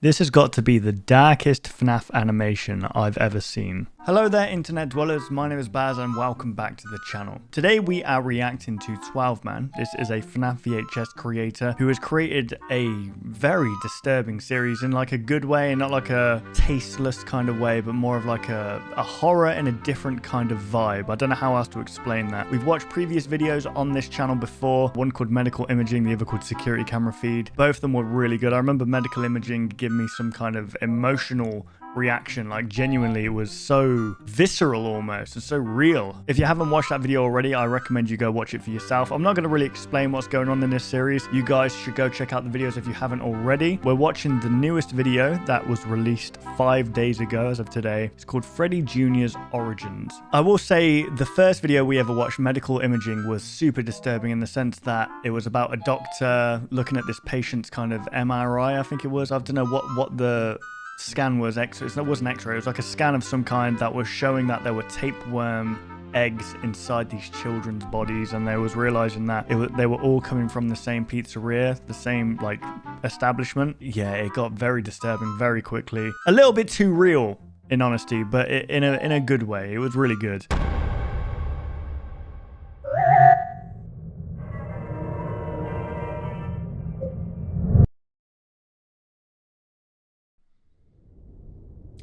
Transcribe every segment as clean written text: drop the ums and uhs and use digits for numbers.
This has got to be the darkest FNAF animation I've ever seen. Hello there internet dwellers, my name is Baz and welcome back to the channel. Today we are reacting to 12man. This is a FNAF VHS creator who has created a very disturbing series in like a good way, and not like a tasteless kind of way, but more of like a horror in a different kind of vibe. I don't know how else to explain that. We've watched previous videos on this channel before, one called Medical Imaging, the other called Security Camera Feed. Both of them were really good. I remember Medical Imaging giving me some kind of emotional reaction, like genuinely it was so visceral almost and so real. If you haven't watched that video already, I recommend you go watch it for yourself. I'm not going to really explain what's going on in this series. You guys should go check out the videos if you haven't already. We're watching the newest video that was released 5 days ago as of today. It's called Freddy Junior's Origins. I will say the first video we ever watched, Medical Imaging, was super disturbing in the sense that it was about a doctor looking at this patient's kind of MRI, I think it was. I don't know what the scan was. It wasn't X-ray, it was like a scan of some kind that was showing that there were tapeworm eggs inside these children's bodies, and they was realizing that they were all coming from the same pizzeria, the same like establishment. Yeah, it got very disturbing very quickly. A little bit too real in honesty, but in a good way. It was really good.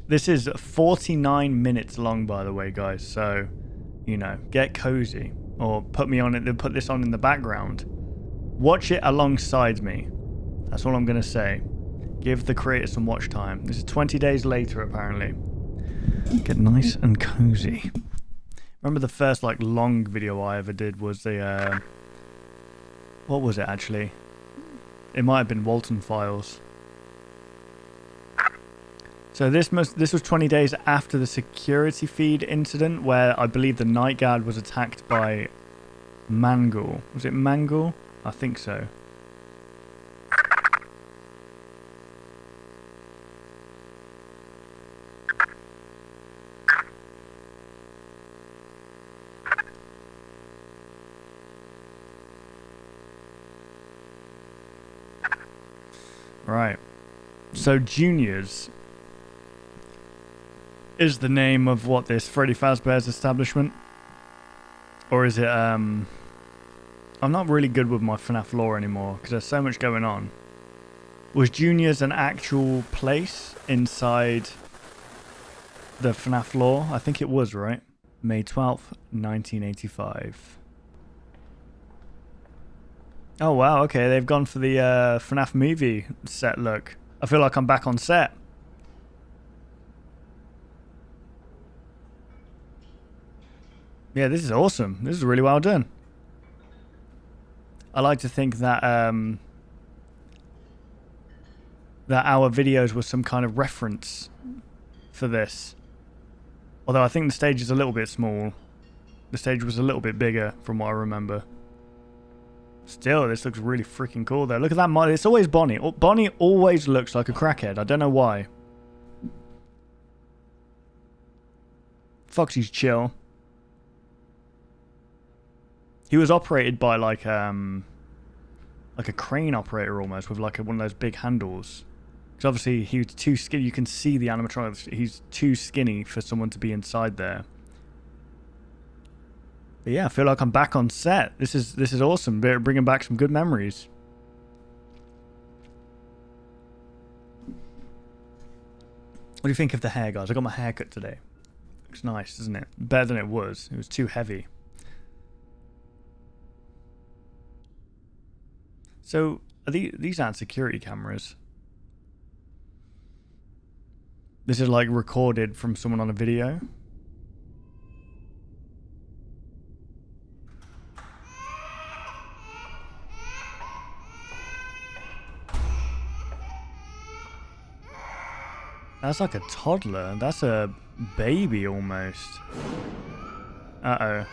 This is 49 minutes long, by the way, guys. So, you know, get cozy or put this on in the background. Watch it alongside me. That's all I'm going to say. Give the creator some watch time. This is 20 days later, apparently. Get nice and cozy. Remember the first, like, long video I ever did was the, what was it, actually? It might have been Walton Files. So this was 20 days after the security feed incident, where I believe the night guard was attacked by Mangle. Was it Mangle? I think so. Right. So Juniors is the name of what, this Freddy Fazbear's establishment? Or is it, I'm not really good with my FNAF lore anymore because there's so much going on. Was Junior's an actual place inside the FNAF lore? I think it was, right? May 12th, 1985. Oh wow, okay, they've gone for the FNAF movie set look. I feel like I'm back on set. Yeah, this is awesome. This is really well done. I like to think that that our videos were some kind of reference for this. Although I think the stage is a little bit small. The stage was a little bit bigger from what I remember. Still, this looks really freaking cool though. Look at that mod. It's always Bonnie. Bonnie always looks like a crackhead. I don't know why. Foxy's chill. He was operated by like a crane operator almost, with like one of those big handles. Because obviously he was too skinny. You can see the animatronics. He's too skinny for someone to be inside there. But yeah, I feel like I'm back on set. This is awesome. Bringing back some good memories. What do you think of the hair, guys? I got my hair cut today. Looks nice, doesn't it? Better than it was. It was too heavy. So, these aren't security cameras. This is like recorded from someone on a video. That's like a toddler. That's a baby almost. Uh-oh.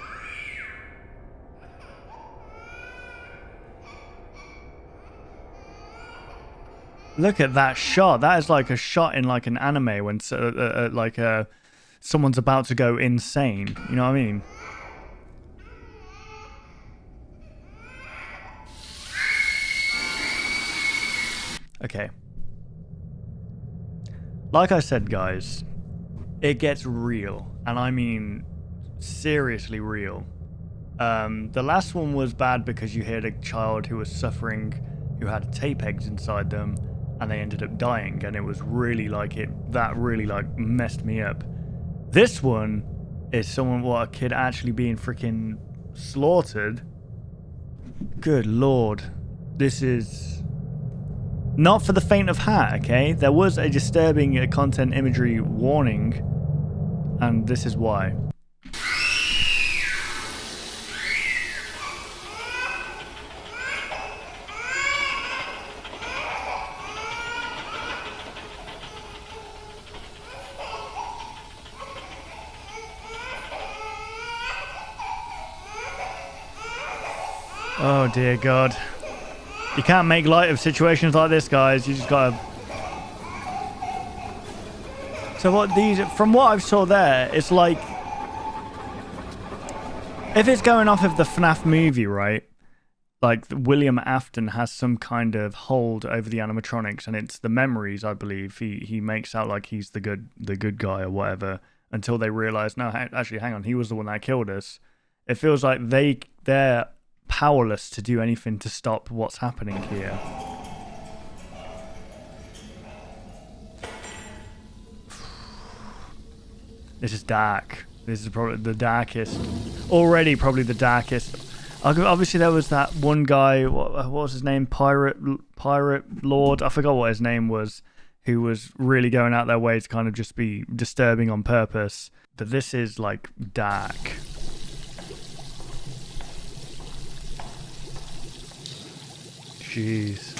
Look at that shot. That is like a shot in like an anime when someone's about to go insane. You know what I mean? Okay. Like I said, guys, it gets real, and I mean seriously real. The last one was bad because you had a child who was suffering, who had tape eggs inside them, and they ended up dying, and it was really like that really like messed me up. This one is a kid actually being freaking slaughtered. Good lord. This is not for the faint of heart, okay? There was a disturbing content imagery warning, and this is why. Oh dear God. You can't make light of situations like this, guys. You just gotta... So from what I've saw there, it's like... If it's going off of the Fnaf movie, right? Like, William Afton has some kind of hold over the animatronics, and it's the memories, I believe. He makes out like he's the good guy or whatever, until they realize, no, actually, hang on, he was the one that killed us. It feels like they're powerless to do anything to stop what's happening here. This is dark. This is probably the darkest. Already probably the darkest. Obviously there was that one guy, what was his name? Pirate Lord, I forgot what his name was, who was really going out their way to kind of just be disturbing on purpose. But this is like dark. Jeez.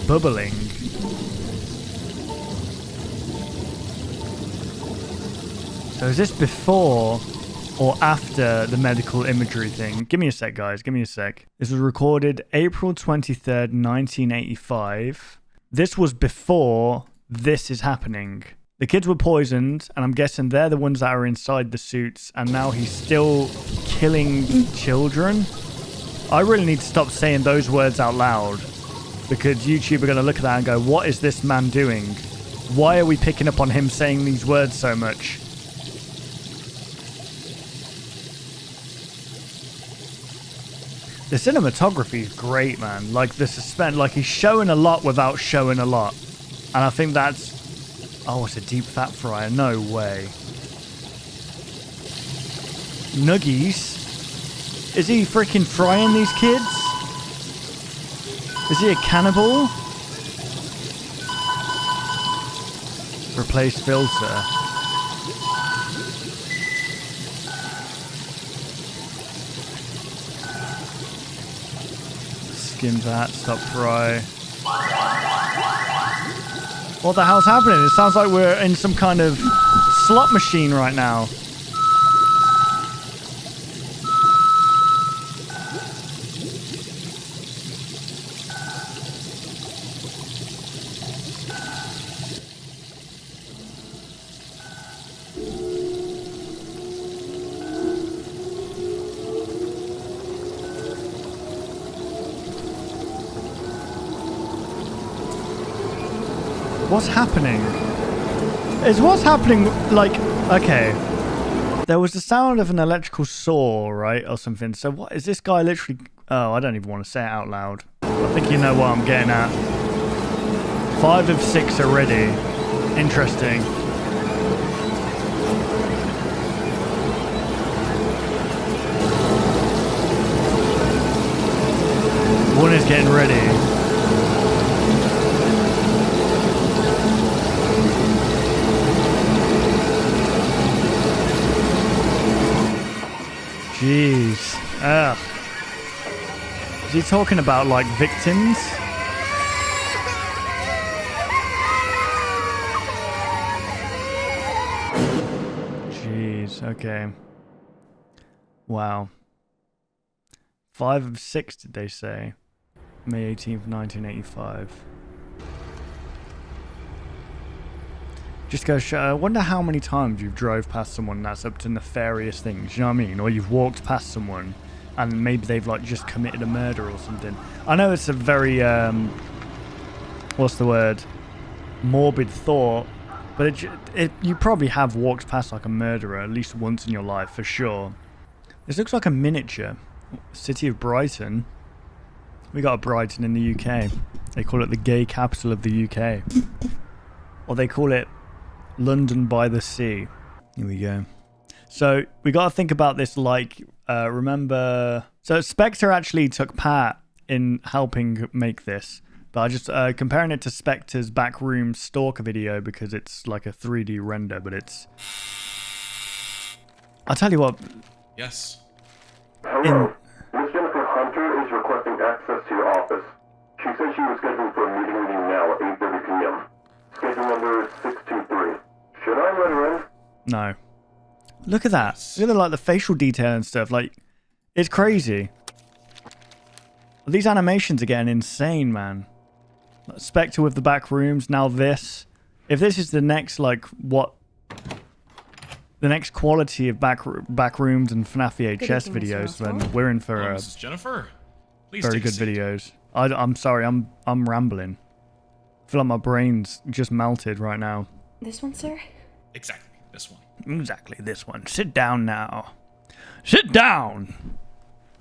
Bubbling. So is this before or after the medical imagery thing? Give me a sec, guys. Give me a sec. This was recorded April 23rd, 1985. This was before this is happening. The kids were poisoned, and I'm guessing they're the ones that are inside the suits, and now he's still killing children. I really need to stop saying those words out loud, because YouTube are going to look at that and go, what is this man doing? Why are we picking up on him saying these words so much? The cinematography is great, man. Like, the suspense, like, he's showing a lot without showing a lot. And I think that's... Oh, it's a deep fat fryer. No way. Nuggies? Is he freaking frying these kids? Is he a cannibal? Replace filter. Skim that, stop fry. What the hell's happening? It sounds like we're in some kind of slot machine right now. What's happening? What's happening, like, okay. There was the sound of an electrical saw, right, or something. So what, is this guy literally... Oh, I don't even want to say it out loud. I think you know what I'm getting at. 5 of 6 already. Interesting. One is getting ready. Jeez. Ugh. Is he talking about, like, victims? Jeez, okay. Wow. 5 of 6, did they say? May 18th, 1985. Just go show. I wonder how many times you've drove past someone that's up to nefarious things, you know what I mean? Or you've walked past someone and maybe they've like just committed a murder or something. I know it's a very what's the word, morbid thought, but you probably have walked past like a murderer at least once in your life for sure. This looks like a miniature city of Brighton. We got a Brighton in the UK. They call it the gay capital of the UK, or they call it London by the sea. Here we go. So we got to think about this like, remember... So Spectre actually took part in helping make this. But I just comparing it to Spectre's backroom stalker video because it's like a 3D render, but it's... I'll tell you what. Yes. Hello. Miss Jennifer Hunter is requesting access to your office. She said she was scheduled for a meeting now at 8:30 p.m. Schedule number 623. Should I let her in? No. Look at that. Look at like the facial detail and stuff. Like, it's crazy. These animations are getting insane, man. Spectre with the back rooms. Now this. If this is the next, like, what... The next quality of back rooms and Fnaf Vhs videos, then we're in for Mrs. Jennifer. Please very good videos. I'm sorry, I'm rambling. I feel like my brain's just melted right now. This one, sir? Exactly, this one. Exactly, this one. Sit down now. Sit down!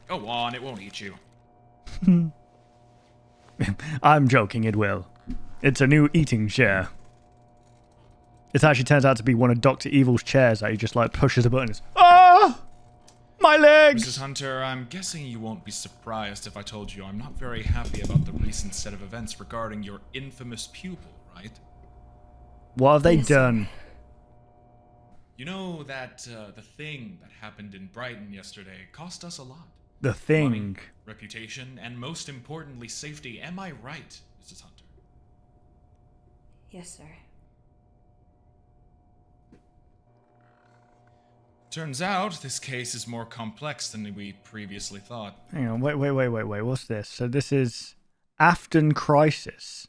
Go on, it won't eat you. I'm joking, it will. It's a new eating chair. It actually turns out to be one of Dr. Evil's chairs that he just like pushes a button and it's, ah! My legs! Mrs. Hunter, I'm guessing you won't be surprised if I told you I'm not very happy about the recent set of events regarding your infamous pupil, right? What have they done? You know that the thing that happened in Brighton yesterday cost us a lot. The thing. Money, reputation, and most importantly, safety. Am I right, Mrs. Hunter? Yes, sir. Turns out this case is more complex than we previously thought. Hang on, wait. What's this? So this is Afton crisis.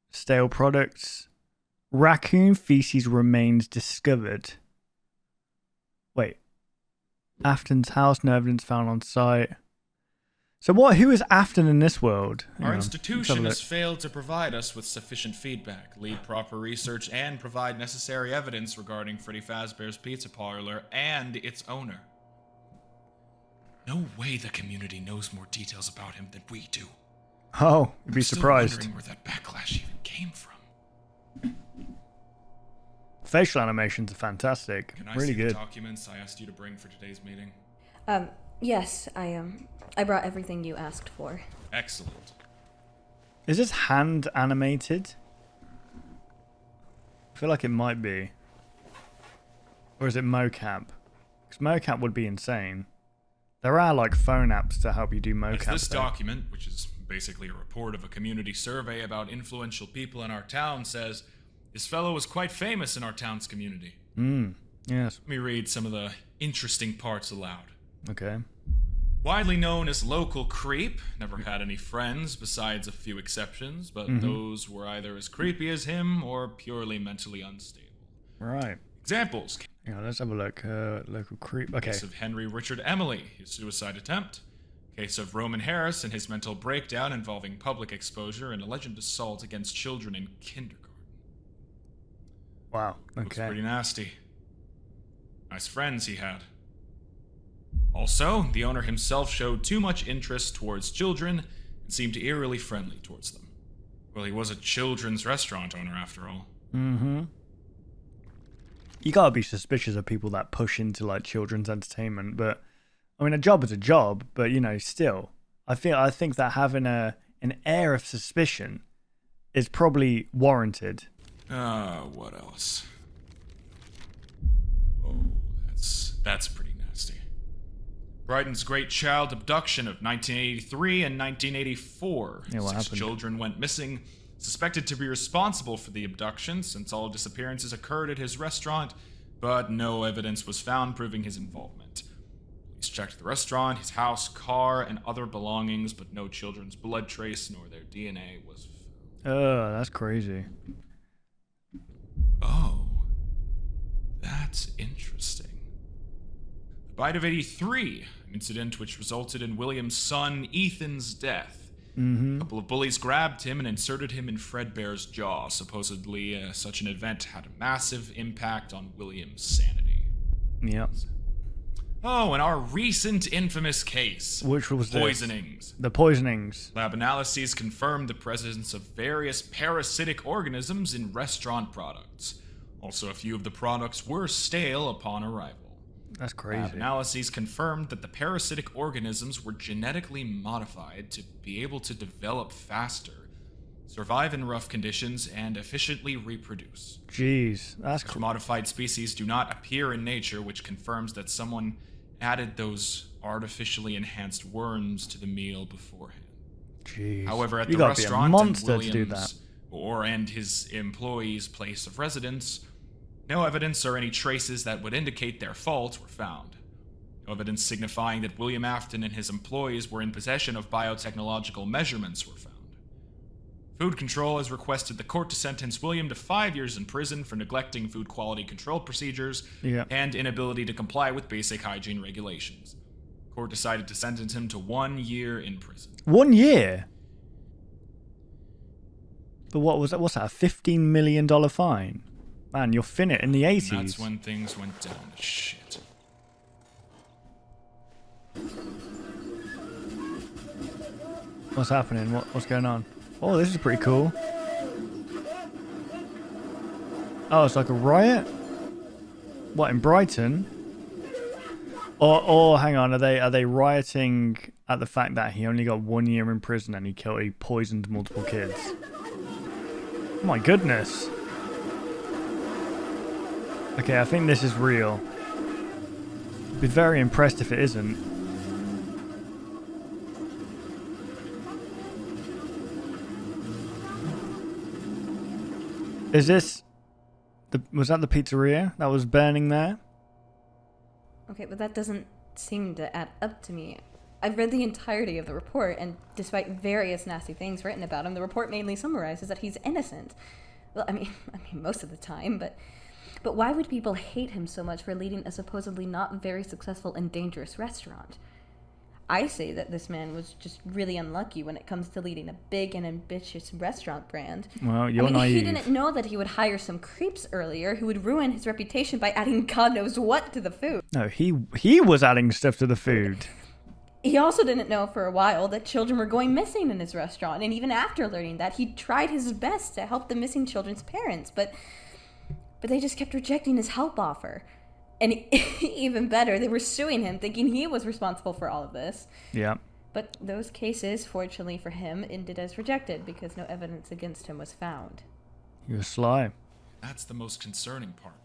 Stale products. Raccoon feces remains discovered. Wait. Afton's house, no evidence found on site. So who is Afton in this world? Our institution has failed to provide us with sufficient feedback, lead proper research, and provide necessary evidence regarding Freddy Fazbear's Pizza Parlor and its owner. No way the community knows more details about him than we do. Oh, you'd be surprised. I'm still wondering where that backlash even came from. Facial animations are fantastic. Can I really see good. The documents I asked you to bring for today's meeting? Yes, I brought everything you asked for. Excellent. Is this hand animated? I feel like it might be. Or is it mocap? Because mocap would be insane. There are like phone apps to help you do mocap. As this document, which is basically a report of a community survey about influential people in our town, says, this fellow was quite famous in our town's community. Yes. Let me read some of the interesting parts aloud. Okay. Widely known as local creep, never had any friends besides a few exceptions, but those were either as creepy as him or purely mentally unstable. Right. Examples. Yeah, let's have a look. Local creep. Okay. Case of Henry Richard Emily, his suicide attempt. Case of Roman Harris and his mental breakdown involving public exposure and alleged assault against children in kindergarten. Wow. Looks Okay. pretty nasty. Nice friends he had. Also, the owner himself showed too much interest towards children and seemed eerily friendly towards them. Well, he was a children's restaurant owner after all. You gotta be suspicious of people that push into like children's entertainment, but I mean, a job is a job, but you know, still, I think that having an air of suspicion is probably warranted. What else? Oh, that's pretty nasty. Brighton's Great Child Abduction of 1983 and 1984. Yeah, what 6 happened? children went missing, suspected to be responsible for the abduction since all disappearances occurred at his restaurant, but no evidence was found proving his involvement. Police checked the restaurant, his house, car, and other belongings, but no children's blood trace nor their DNA was found. That's crazy. Oh, that's interesting. The Bite of 83, an incident which resulted in William's son Ethan's death. Mm-hmm. A couple of bullies grabbed him and inserted him in Fredbear's jaw. Supposedly, such an event had a massive impact on William's sanity. Yep. Oh, and our recent infamous case. Which was poisonings. The poisonings. Lab analyses confirmed the presence of various parasitic organisms in restaurant products. Also, a few of the products were stale upon arrival. That's crazy. Lab analyses confirmed that the parasitic organisms were genetically modified to be able to develop faster, survive in rough conditions, and efficiently reproduce. Jeez, that's cool. Modified species do not appear in nature, which confirms that someone added those artificially enhanced worms to the meal beforehand. Jeez. However, at You the gotta be a restaurant monster and to do that. Williams' and his employees' place of residence, no evidence or any traces that would indicate their fault were found. No evidence signifying that William Afton and his employees were in possession of biotechnological measurements were found. Food Control has requested the court to sentence William to 5 years in prison for neglecting food quality control procedures and inability to comply with basic hygiene regulations. The court decided to sentence him to 1 year in prison. 1 year? But what was that? What's that? A $15 million fine? Man, you're finit in the 80s. And that's when things went down to shit. What's happening? What's going on? Oh, this is pretty cool. Oh, it's like a riot? What, in Brighton? Or hang on, are they rioting at the fact that he only got 1 year in prison and he poisoned multiple kids? Oh my goodness. Okay, I think this is real. I'd be very impressed if it isn't. Is this... was that the pizzeria that was burning there? Okay, but that doesn't seem to add up to me. I've read the entirety of the report, and despite various nasty things written about him, the report mainly summarizes that he's innocent. Well, I mean, most of the time, but why would people hate him so much for leading a supposedly not very successful and dangerous restaurant? I say that this man was just really unlucky when it comes to leading a big and ambitious restaurant brand. Well, you're naive. He didn't know that he would hire some creeps earlier who would ruin his reputation by adding God knows what to the food. No, he was adding stuff to the food. He also didn't know for a while that children were going missing in his restaurant, and even after learning that, he tried his best to help the missing children's parents, but they just kept rejecting his help offer. And even better, they were suing him, thinking he was responsible for all of this. Yeah. But those cases, fortunately for him, ended as rejected because no evidence against him was found. You're sly. That's the most concerning part.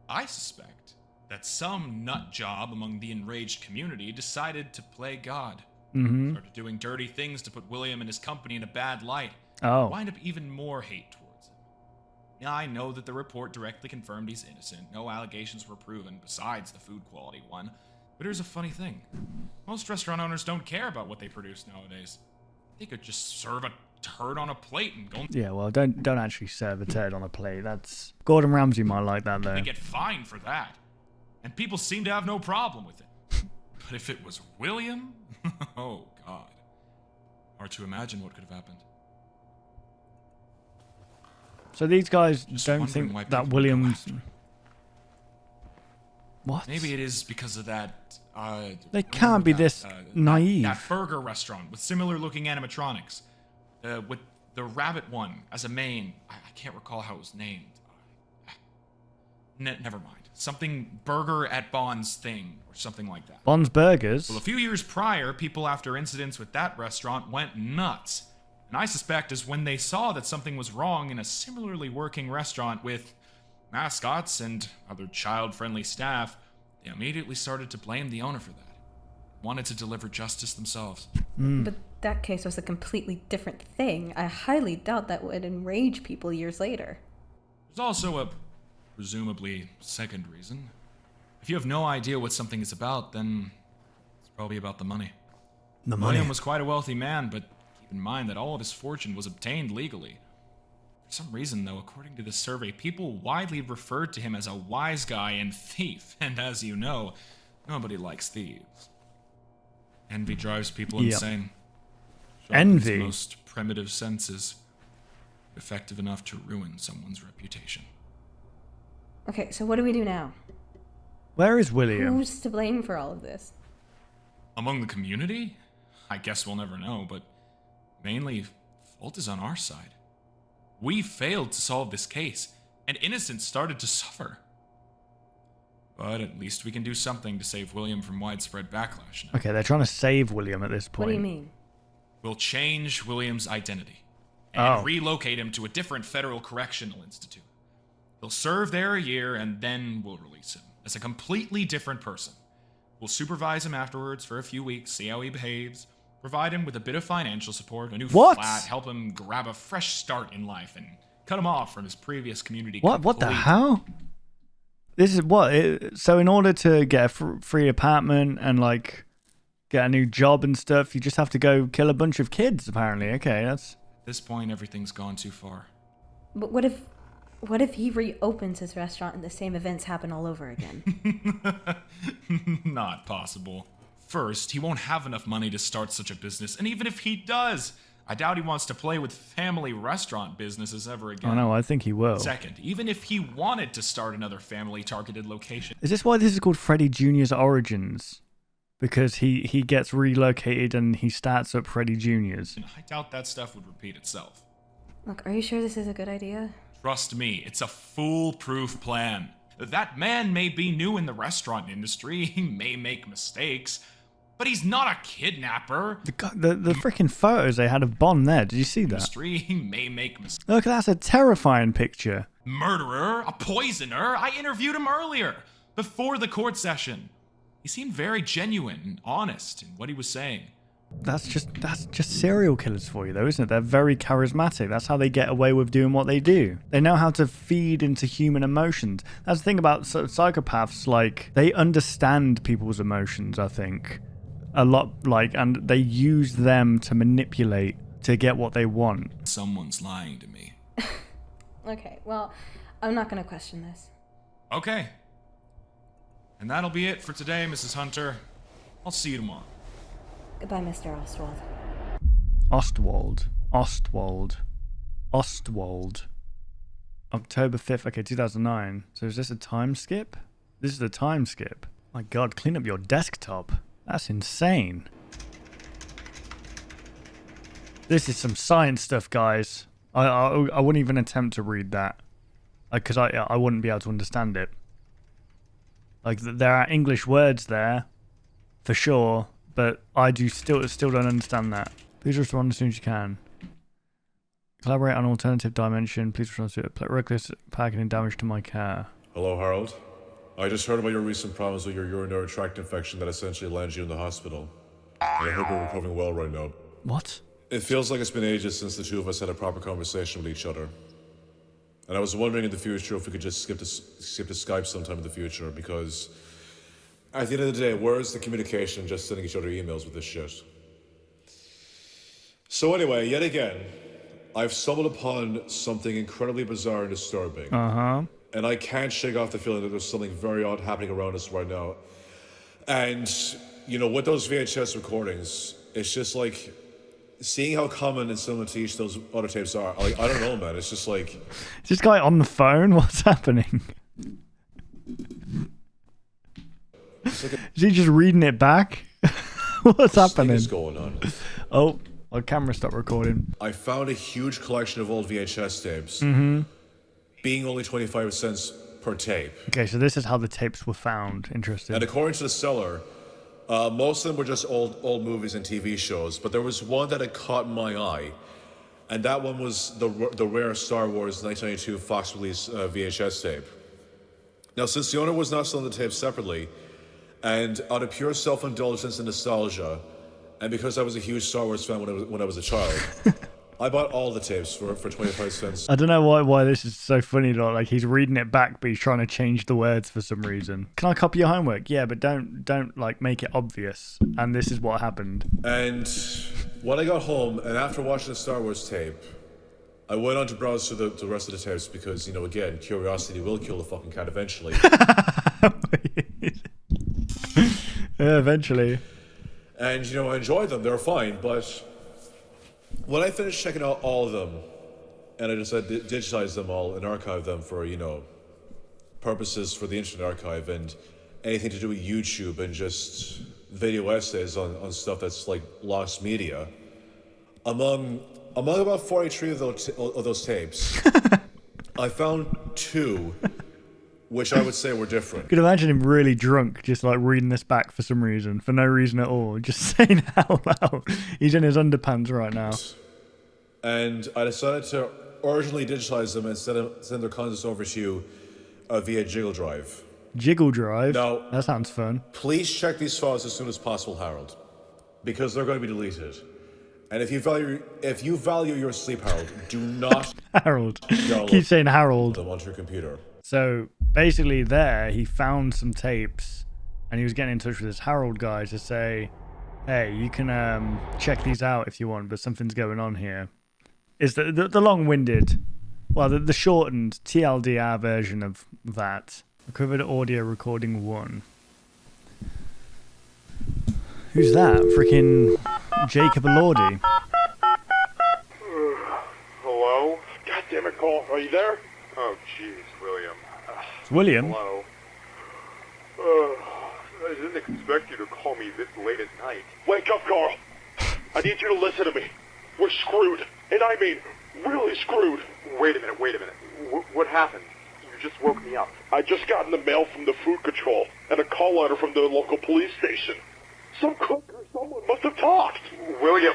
I suspect that some nut job among the enraged community decided to play God. Mm-hmm. Started doing dirty things to put William and his company in a bad light. Oh. Wind up even more hate towards him. Yeah, I know that the report directly confirmed he's innocent. No allegations were proven besides the food quality one. But here's a funny thing. Most restaurant owners don't care about what they produce nowadays. They could just serve a turd on a plate and go... Yeah, well, don't actually serve a turd on a plate. That's... Gordon Ramsay might like that, though. They get fined for that. And people seem to have no problem with it. But if it was William... oh, God. Hard to imagine what could have happened. So these guys Just don't wondering think why that people go Williams... after him. What? Maybe it is because of that... They can't be this naive. That burger restaurant with similar-looking animatronics. With the rabbit one as a main. I can't recall how it was named. Never mind. Something burger at Bond's thing, or something like that. Bond's Burgers? Well, a few years prior, people after incidents with that restaurant went nuts. And I suspect is when they saw that something was wrong in a similarly working restaurant with mascots and other child-friendly staff, they immediately started to blame the owner for that. Wanted to deliver justice themselves. But that case was a completely different thing. I highly doubt that would enrage people years later. There's also a presumably second reason. If you have no idea what something is about, then it's probably about the money. The money. William was quite a wealthy man, but keep in mind that all of his fortune was obtained legally. For some reason, though, according to this survey, people widely referred to him as a wise guy and thief. And as you know, nobody likes thieves. Envy drives people insane. Envy. Most primitive senses, effective enough to ruin someone's reputation. Okay, so what do we do now? Where is William? Who's to blame for all of this? Among the community? I guess we'll never know, but mainly, fault is on our side. We failed to solve this case, and innocents started to suffer. But at least we can do something to save William from widespread backlash now. Okay, they're trying to save William at this point. What do you mean? We'll change William's identity and relocate him to a different federal correctional institute. He'll serve there a year, and then we'll release him as a completely different person. We'll supervise him afterwards for a few weeks, see how he behaves, provide him with a bit of financial support, a new flat, help him grab a fresh start in life, and cut him off from his previous community. What the hell? This is what? So in order to get a free apartment and like get a new job and stuff, you just have to go kill a bunch of kids, apparently. Okay, that's... At this point, everything's gone too far. But what if he reopens his restaurant and the same events happen all over again? Not possible. First, he won't have enough money to start such a business, and even if he does, I doubt he wants to play with family restaurant businesses ever again. I know, I think he will. Second, even if he wanted to start another family-targeted location... Is this why this is called Freddy Junior's Origins? Because he gets relocated and he starts up Freddy Junior's. I doubt that stuff would repeat itself. Look, are you sure this is a good idea? Trust me, it's a foolproof plan. That man may be new in the restaurant industry, he may make mistakes, but he's not a kidnapper. The freaking photos they had of Bond there, did you see that? He may make mistakes. Look, that's a terrifying picture. Murderer, a poisoner. I interviewed him earlier, before the court session. He seemed very genuine and honest in what he was saying. That's just serial killers for you, though, isn't it? They're very charismatic. That's how they get away with doing what they do. They know how to feed into human emotions. That's the thing about psychopaths. Like, they understand people's emotions, I think, a lot. Like, and they use them to manipulate to get what they want. Someone's lying to me. Okay, well, I'm not going to question this. Okay. And that'll be it for today, Mrs. Hunter. I'll see you tomorrow. Goodbye, Mr. Ostwald. Ostwald. October 5th, okay, 2009. So is this a time skip? This is a time skip. My god, clean up your desktop. That's insane. This is some science stuff, guys. I wouldn't even attempt to read that. Because I wouldn't be able to understand it. Like, there are English words there, for sure, but I still don't understand that. Please respond as soon as you can. Collaborate on alternative dimension. Please respond to reckless packing and damage to my car. Hello, Harold. I just heard about your recent problems with your urinary tract infection that essentially landed you in the hospital. And I hope you're recovering well right now. What? It feels like it's been ages since the two of us had a proper conversation with each other. And I was wondering in the future if we could just skip to Skype sometime in the future, because at the end of the day, where is the communication just sending each other emails with this shit? So anyway, yet again, I've stumbled upon something incredibly bizarre and disturbing. And I can't shake off the feeling that there's something very odd happening around us right now. And, you know, with those VHS recordings, it's just like, seeing how common and similar to each those other tapes are, like, I don't know, man. It's just like... Is this guy on the phone? What's happening? Is he just reading it back? What's happening? What is going on? Oh, our camera stopped recording. I found a huge collection of old VHS tapes, being only 25 cents per tape. Okay, so this is how the tapes were found. Interesting. And according to the seller, most of them were just old movies and TV shows, but there was one that had caught my eye, and that one was the rare Star Wars 1992 Fox release VHS tape. Now, since the owner was not selling the tape separately, and out of pure self-indulgence and nostalgia, and because I was a huge Star Wars fan when I was a child, I bought all the tapes for 25 cents. I don't know why this is so funny though. Like, he's reading it back, but he's trying to change the words for some reason. Can I copy your homework? Yeah, but don't like make it obvious. And this is what happened. And when I got home, and after watching the Star Wars tape, I went on to browse through the rest of the tapes because, you know, again, curiosity will kill the fucking cat eventually. Yeah, eventually. And, you know, I enjoyed them. They were fine, but When I finished checking out all of them, and I decided to digitize them all and archive them for, purposes for the Internet Archive and anything to do with YouTube and just video essays on stuff that's like lost media, among about 43 of those tapes, I found 2 which I would say were different. I could imagine him really drunk, just like reading this back for some reason, for no reason at all, just saying how loud. He's in his underpants right now. And I decided to originally digitize them and send their contents over to you via Jiggle Drive. Jiggle Drive? Now, that sounds fun. Please check these files as soon as possible, Harold, because they're going to be deleted. And if you value your sleep, Harold, do not Harold. Keep saying Harold. them onto your computer. So basically there, he found some tapes and he was getting in touch with this Harold guy to say, hey, you can check these out if you want, but something's going on here. Is the long-winded, well, the shortened TLDR version of that. Recovered audio recording 1. Who's that? Freaking Jacob Elordi. Hello? God damn it, Cole. Are you there? Oh, jeez, William. It's William. Hello. I didn't expect you to call me this late at night. Wake up, Carl! I need you to listen to me. We're screwed. And I mean, really screwed. Wait a minute. What happened? You just woke me up. I just got in the mail from the food control and a call letter from the local police station. Some cook or someone must have talked. William,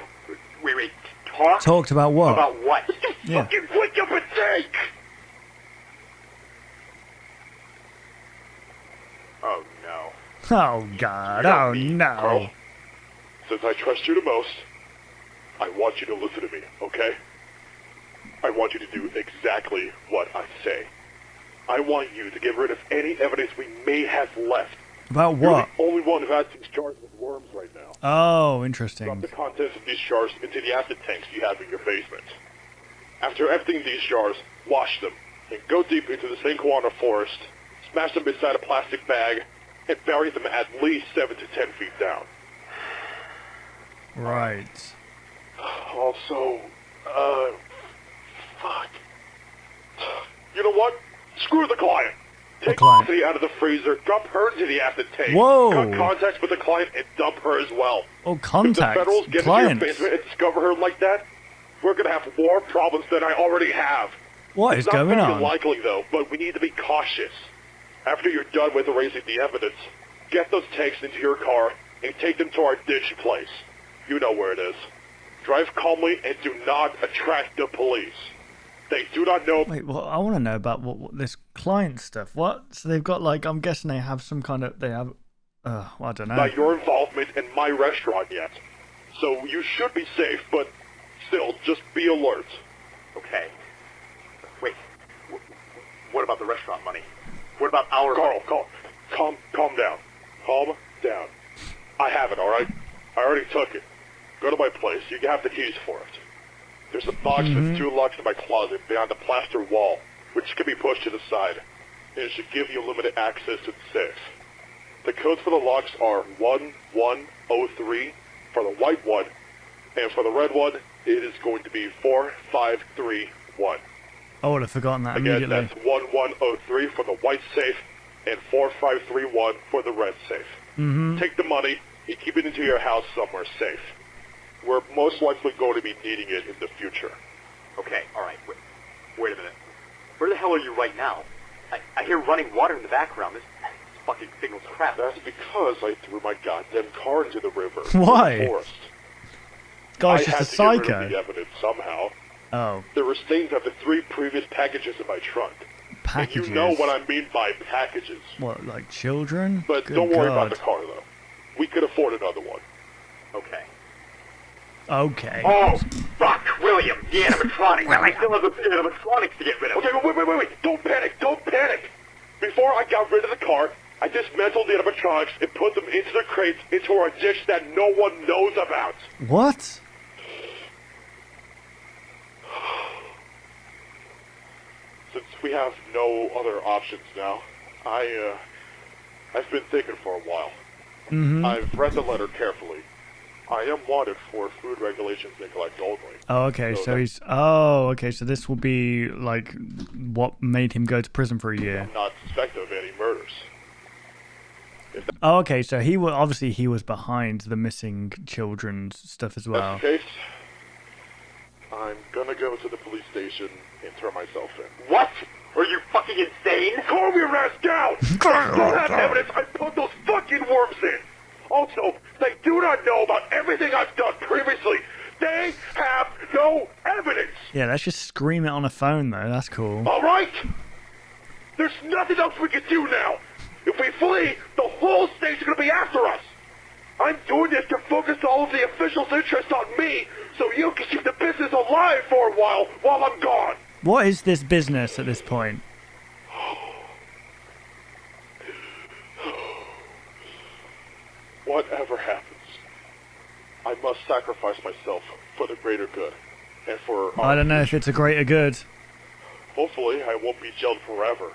wait, talked? Talked about what? About what? Yeah. Fucking wake up and think! Oh, no. Oh, God. Oh, no. Carl, since I trust you the most, I want you to listen to me, okay? I want you to do exactly what I say. I want you to get rid of any evidence we may have left. About You're what? the only one who has these jars with worms right now. Oh, Drop interesting. the contents of these jars into the acid tanks you have in your basement. After emptying these jars, wash them, and go deep into the St. Juana forest, smash them inside a plastic bag, and bury them at least 7 to 10 feet down. Right. Also, fuck. You know what? Screw the client. Take client? Cassidy out of the freezer, dump her into the acid tank. Whoa. Cut contacts with the client and dump her as well. Oh, If the contacts. Federals get Clients. into your basement and discover her like that, we're gonna have more problems than I already have. What is It's not going very on? likely though, but we need to be cautious. After you're done with erasing the evidence, get those tanks into your car and take them to our ditch place. You know where it is. Drive calmly and do not attract the police. They do not know. Wait, well, I want to know about what this client stuff. What? So they've got like, I'm guessing they have some kind of, well, I don't know. About your involvement in my restaurant yet. So you should be safe, but still, just be alert. Okay. Wait. What about the restaurant money? What about our... Carl, calm down. Calm down. I have it, alright? I already took it. Go to my place. You have the keys for it. There's a box with 2 locks in my closet behind the plaster wall, which can be pushed to the side. And it should give you limited access to the safe. The codes for the locks are 1103 for the white one, and for the red one, it is going to be 4531. I would have forgotten that Again, immediately. that's 1103 for the white safe, and 4531 for the red safe. Take the money and keep it into your house somewhere safe. We're most likely going to be needing it in the future. Okay, alright, wait a minute. Where the hell are you right now? I hear running water in the background. This fucking signal's crap. That's because I threw my goddamn car into the river. Why? In the forest. Guy's I just had a to get rid psycho. of the evidence somehow. Oh, There were stains of the 3 previous packages in my trunk. packages. And you know what I mean by packages. What, like children? But Good don't worry God. about the car, though. We could afford another one. Okay. Okay. Oh, fuck, William, the animatronics. I still have the animatronics to get rid of. Okay, wait. Don't panic. Before I got rid of the car, I dismantled the animatronics and put them into the crates into our ditch that no one knows about. What? Since we have no other options now, I've been thinking for a while. I've read the letter carefully. I am wanted for food regulations neglect only. Oh, okay, so he's... Oh, okay, so this will be, like, what made him go to prison for a year. I'm not suspected of any murders. Oh, okay, so he was... Obviously, he was behind the missing children's stuff as well. That's the case. I'm gonna go to the police station and turn myself in. What? Are you fucking insane? Calm your ass down! I still have evidence I put those fucking worms in! Also, they do not know about everything I've done previously! They have no evidence! Yeah, let's just scream it on a phone, though. That's cool. Alright? There's nothing else we can do now! If we flee, the whole state's gonna be after us! I'm doing this to focus all of the officials' interest on me, so you can keep the business alive for a while I'm gone! What is this business at this point? Whatever happens, I must sacrifice myself for the greater good, and for I don't know if it's a greater good. Hopefully, I won't be jailed forever.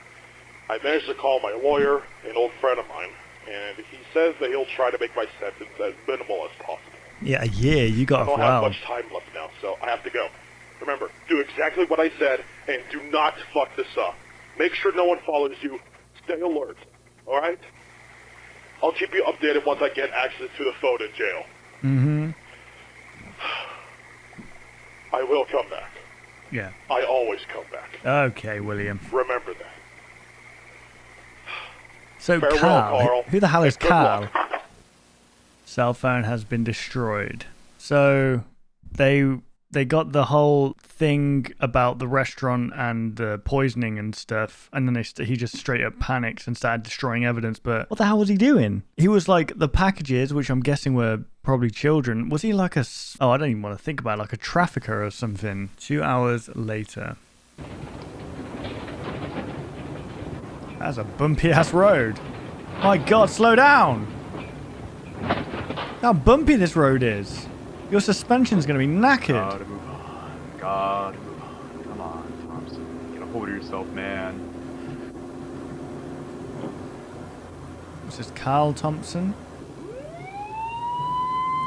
I managed to call my lawyer, an old friend of mine, and he says that he'll try to make my sentence as minimal as possible. Yeah, a year. You got I off don't have well. much time left now, so I have to go. Remember, do exactly what I said, and do not fuck this up. Make sure no one follows you. Stay alert, alright? I'll keep you updated once I get access to the phone in jail. Mm-hmm. I will come back. Yeah. I always come back. Okay, William. Remember that. So Farewell, Carl, Carl. who the hell is Good Carl? luck. Cell phone has been destroyed. So they got the whole thing about the restaurant and the poisoning and stuff, and then he just straight up panics and started destroying evidence. But what the hell was he doing? He was like the packages, which I'm guessing were probably children. Was he like a... Oh, I don't even want to think about it, like a trafficker or something. 2 hours later. That's a bumpy ass road. My God, slow down! How bumpy this road is. Your suspension's gonna be knackered. Gotta move on. Gotta move on. Come on, Thompson. Get a hold of yourself, man. This is Carl Thompson.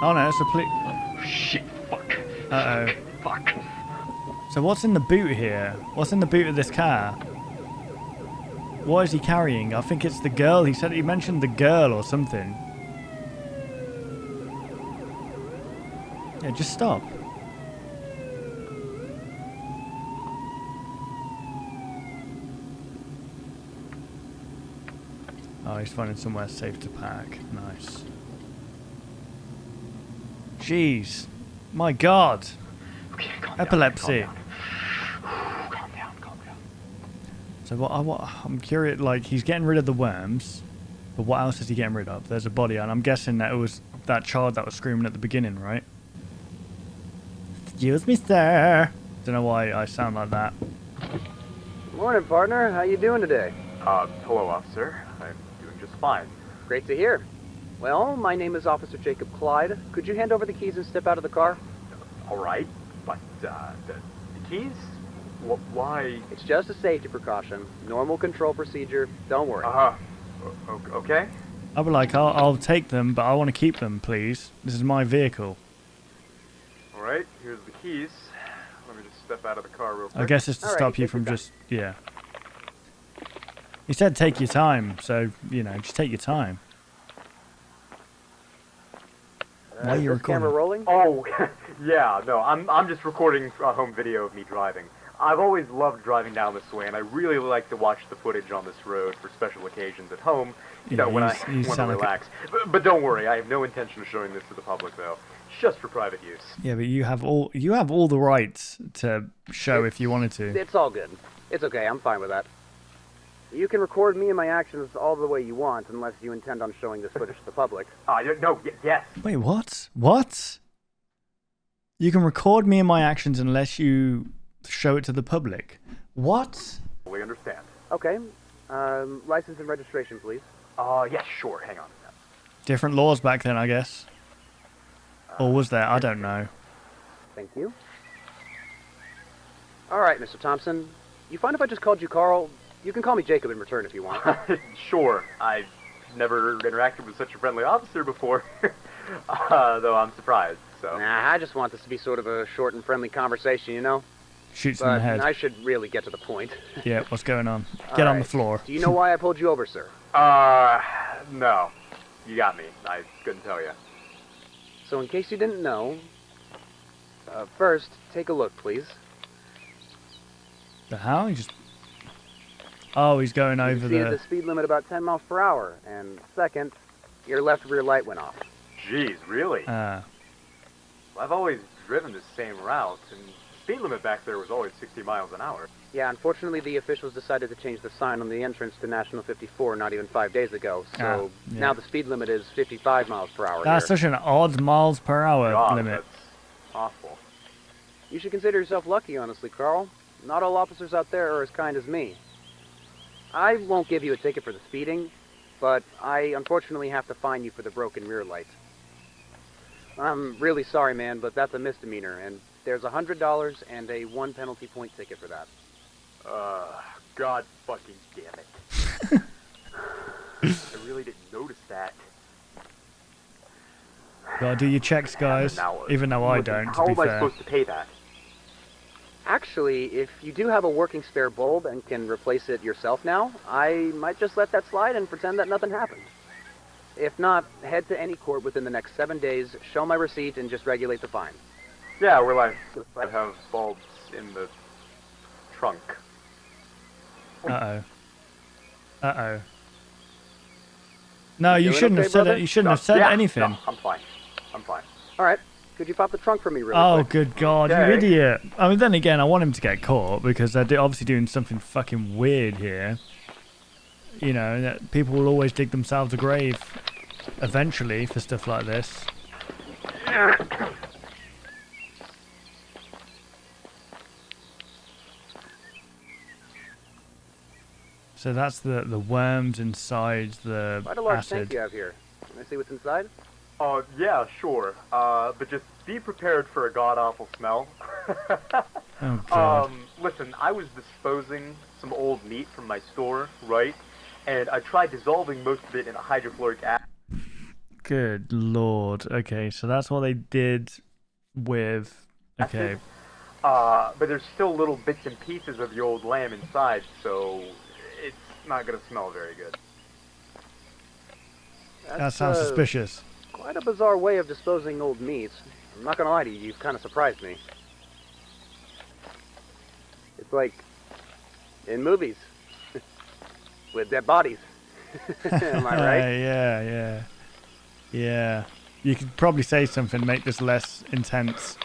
Oh no, it's a police. Oh, shit, fuck. Uh-oh. Fuck. So what's in the boot here? What's in the boot of this car? What is he carrying? I think it's the girl. He mentioned the girl or something. Yeah, just stop. Oh, he's finding somewhere safe to park. Nice. Jeez. My God. Okay, calm Epilepsy. Down, calm down. Calm down. So I'm curious, like, he's getting rid of the worms, but what else is he getting rid of? There's a body, and I'm guessing that it was that child that was screaming at the beginning, right? Excuse me, sir. Don't know why I sound like that. Morning, partner. How you doing today? Hello, officer. I'm doing just fine. Great to hear. Well, my name is Officer Jacob Clyde. Could you hand over the keys and step out of the car? All right, but, the keys? Why? It's just a safety precaution. Normal control procedure. Don't worry. Okay. I'll be like, I'll take them, but I want to keep them, please. This is my vehicle. All right, here's the keys. Let me just step out of the car real quick. I guess it's to All right, stop you take your from time. just, yeah. He said take your time, so, you know, just take your time. Why are you Is this camera recording? rolling? Oh, yeah, no, I'm just recording a home video of me driving. I've always loved driving down this way, and I really like to watch the footage on this road for special occasions at home, you know, when I you want to sound like relax. But don't worry, I have no intention of showing this to the public, though. It's just for private use. Yeah, but you have all the rights to show if you wanted to. It's all good. It's okay. I'm fine with that. You can record me and my actions all the way you want, unless you intend on showing this footage to the public. Yes. Wait, what? What? You can record me and my actions unless you show it to the public. What? We understand. Okay. License and registration, please. Yeah, sure, hang on. Different laws back then, I guess. Or was there? I don't know. Thank you. All right, Mr. Thompson. You find if I just called you Carl? You can call me Jacob in return if you want. Sure, I've never interacted with such a friendly officer before. Though I'm surprised, so. Nah, I just want this to be sort of a short and friendly conversation, you know? Shoots him in But the head. I should really get to the point. Yeah, what's going on? Get on the Alright. floor. Do you know why I pulled you over, sir? No. You got me. I couldn't tell you. So in case you didn't know, first, take a look, please. The hell? He just... Oh, he's going You over see the... the speed limit about 10 miles per hour, and second, your left rear light went off. Jeez, really? Ah. I've always driven the same route, and the speed limit back there was always 60 miles an hour. Yeah, unfortunately, the officials decided to change the sign on the entrance to National 54 not even 5 days ago, so yeah. now the speed limit is 55 miles per hour That's here. such an odd miles per hour God, limit. that's awful. You should consider yourself lucky, honestly, Carl. Not all officers out there are as kind as me. I won't give you a ticket for the speeding, but I unfortunately have to fine you for the broken rear light. I'm really sorry, man, but that's a misdemeanor, and there's $100 and a 1 penalty point ticket for that. God fucking damn it. I really didn't notice that. Gotta do your checks, guys. Now, Even though I listen, don't, how to be am I fair. supposed to pay that? Actually, if you do have a working spare bulb and can replace it yourself now, I might just let that slide and pretend that nothing happened. If not, head to any court within the next 7 days, show my receipt, and just regulate the fine. Yeah, we're like, I have bulbs in the trunk. Uh-oh. Uh-oh. No, you doing shouldn't okay, have said brother? it. You shouldn't have said Yeah, anything. No, I'm fine. I'm fine. All right, could you pop the trunk for me really Oh, quick? good God, you Okay. idiot. I mean, then again, I want him to get caught because they're obviously doing something fucking weird here. You know, that people will always dig themselves a grave eventually for stuff like this. So that's the worms inside the Quite a large tank acid. you have here. Can I see what's inside? Oh, yeah, sure. But just be prepared for a god-awful smell. Oh, God. Listen, I was disposing some old meat from my store, right? And I tried dissolving most of it in a hydrochloric acid. Good Lord. Okay, so that's what they did with... Okay. But there's still little bits and pieces of the old lamb inside, so it's not gonna smell very good. That sounds suspicious. Quite a bizarre way of disposing old meats. I'm not gonna lie to you, you've kind of surprised me. It's like in movies with dead bodies. Am I right? Yeah. Yeah. You could probably say something to make this less intense.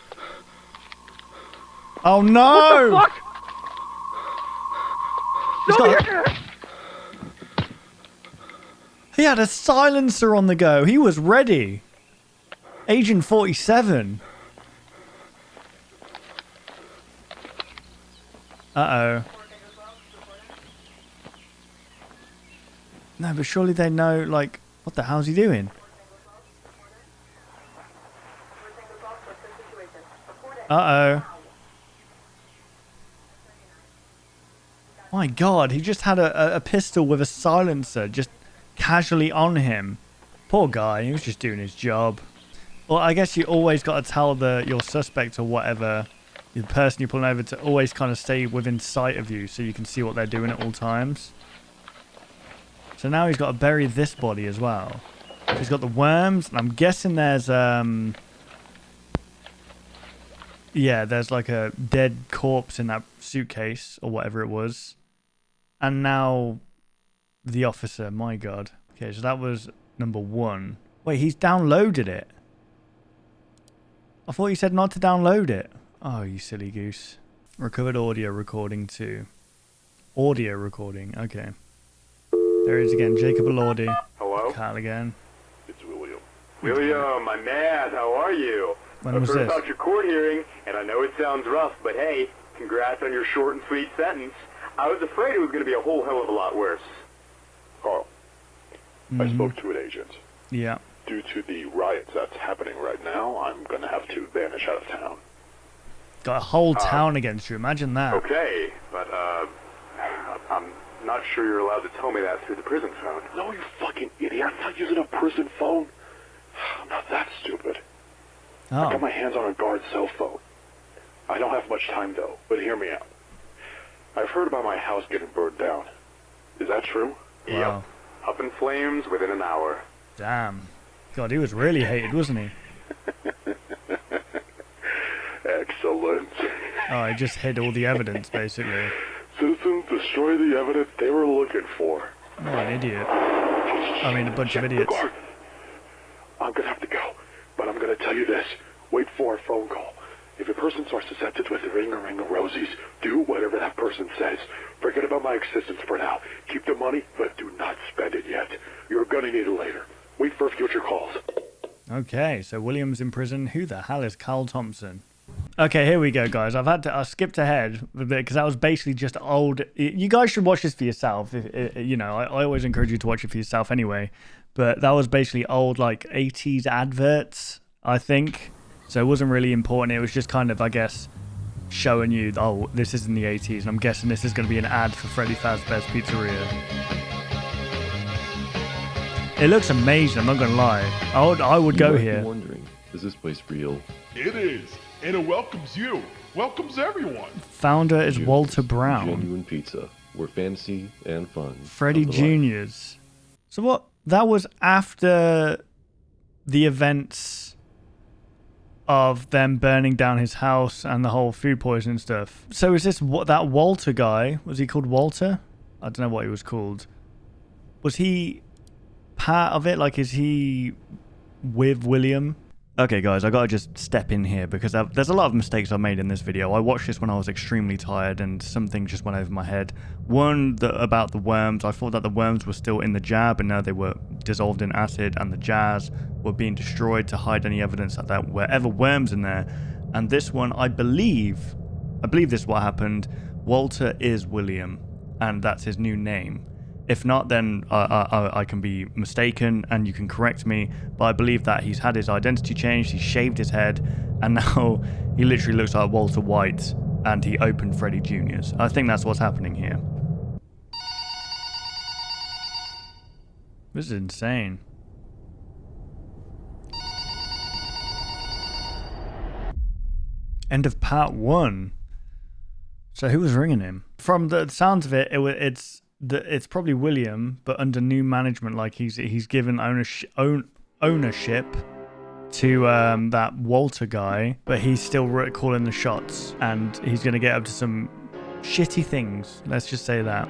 Oh no! What the fuck? He's got He had a silencer on the go. He was ready. Agent 47. Uh-oh. No, but surely they know, like, what the hell's he doing? Uh-oh. My God, he just had a pistol with a silencer just casually on him. Poor guy, he was just doing his job. Well, I guess you always got to tell your suspect or whatever, the person you're pulling over, to always kind of stay within sight of you so you can see what they're doing at all times. So now he's got to bury this body as well. He's got the worms, and I'm guessing there's yeah, there's like a dead corpse in that suitcase or whatever it was. And now the officer, my God. Okay, so that was number 1. Wait, he's downloaded it. I thought you said not to download it. Oh, you silly goose. Recovered audio recording 2. Audio recording, okay. There he is again, Jacob Elordi. Hello? Carl again. It's William. William, my man, how are you? When was I've heard this? about your court hearing, and I know it sounds rough, but hey, congrats on your short and sweet sentence. I was afraid it was going to be a whole hell of a lot worse. Carl, I spoke to an agent. Yeah. Due to the riots that's happening right now, I'm going to have to vanish out of town. Got a whole town against you, imagine that. Okay, but, I'm not sure you're allowed to tell me that through the prison phone. No, you fucking idiot. I'm not using a prison phone. I'm Now that's stupid. I Oh. got my hands on a guard's cell phone. I don't have much time though, but hear me out. I've heard about my house getting burned down. Is that true? Wow. Yep. Up in flames within an hour. Damn. God, he was really hated, wasn't he? Excellent. Oh, he just hid all the evidence, basically. Citizens destroy the evidence they were looking for. What an idiot. I mean, a bunch of idiots. Guard. I'm gonna have to go, but I'm gonna tell you this. Wait for a phone call. If a person starts to sentence with a ring of rosies, do whatever that person says. Forget about my existence for now. Keep the money, but do not spend it yet. You're gonna need it later. Wait for future calls. Okay, so William's in prison. Who the hell is Carl Thompson? Okay, here we go, guys. I skipped ahead because that was basically just old. You guys should watch this for yourself. You know, I always encourage you to watch it for yourself anyway. But that was basically old, like 80s adverts, I think. So it wasn't really important. It was just kind of, I guess, showing you, oh, this is in the 80s. And I'm guessing this is going to be an ad for Freddy Fazbear's Pizzeria. It looks amazing, I'm not going to lie. I would go here. Wondering, is this place real? It is, and it welcomes you. Welcomes everyone. Founder is Walter Brown. Genuine pizza, where fantasy and fun. Freddy Junior's. So what? That was after the events of them burning down his house and the whole food poisoning stuff. So is this what that Walter guy? Was he called Walter? I don't know what he was called. Was he part of it? Like, is he with William? Okay, guys, I gotta just step in here because there's a lot of mistakes I made in this video. I watched this when I was extremely tired and some things just went over my head. One, about the worms. I thought that the worms were still in the jar, but no, they were dissolved in acid and the jars were being destroyed to hide any evidence that there were ever worms in there. And this one, I believe this is what happened. Walter is William, and that's his new name. If not, then I can be mistaken and you can correct me, but I believe that he's had his identity changed, he's shaved his head, and now he literally looks like Walter White, and he opened Freddy Junior's. I think that's what's happening here. This is insane. End of part 1. So who was ringing him? From the sounds of it, it's probably William, but under new management. Like he's given ownership to that Walter guy, but he's still calling the shots, and he's gonna get up to some shitty things. Let's just say that.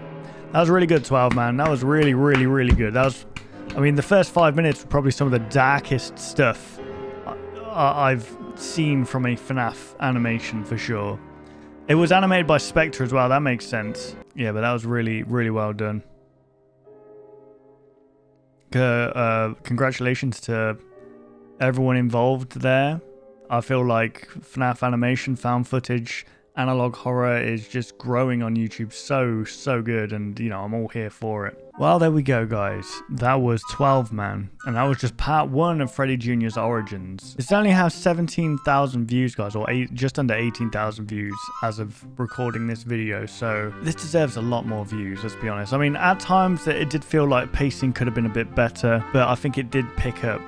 That was really good, 12 man. That was really, really, really good. That was, I mean, the first 5 minutes were probably some of the darkest stuff I've seen from a FNAF animation for sure. It was animated by Spectre as well. That makes sense. Yeah, but that was really, really well done. Congratulations to everyone involved there. I feel like FNAF animation, found footage, analog horror is just growing on YouTube so good, and you know, I'm all here for it. Well, there we go, guys. That was 12 man, and that was just part 1 of Freddy Junior's origins. It's only has 17,000 views, guys, or just under 18,000 views as of recording this video, so this deserves a lot more views, let's be honest. I mean, at times it did feel like pacing could have been a bit better, but I think it did pick up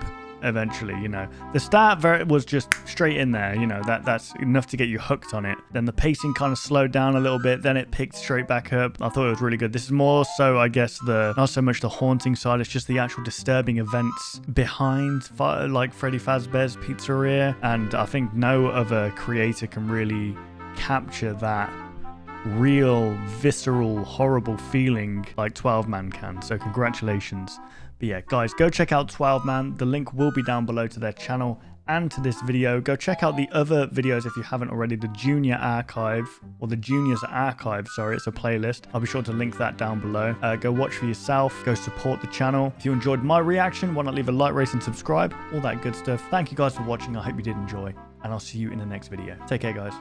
eventually, you know. The start was just straight in there, you know, that's enough to get you hooked on it. Then the pacing kind of slowed down a little bit, then it picked straight back up. I thought it was really good. This is more so, I guess, not so much the haunting side, it's just the actual disturbing events behind like Freddy Fazbear's Pizzeria, and I think no other creator can really capture that real, visceral, horrible feeling like 12 man can. So congratulations. But yeah, guys, go check out 12 man. The link will be down below to their channel and to this video. Go check out the other videos if you haven't already. The Junior Archive, or the Juniors Archive, sorry, it's a playlist. I'll be sure to link that down below. Go watch for yourself. Go support the channel. If you enjoyed my reaction, why not leave a like, rate, and subscribe? All that good stuff. Thank you guys for watching. I hope you did enjoy, and I'll see you in the next video. Take care, guys.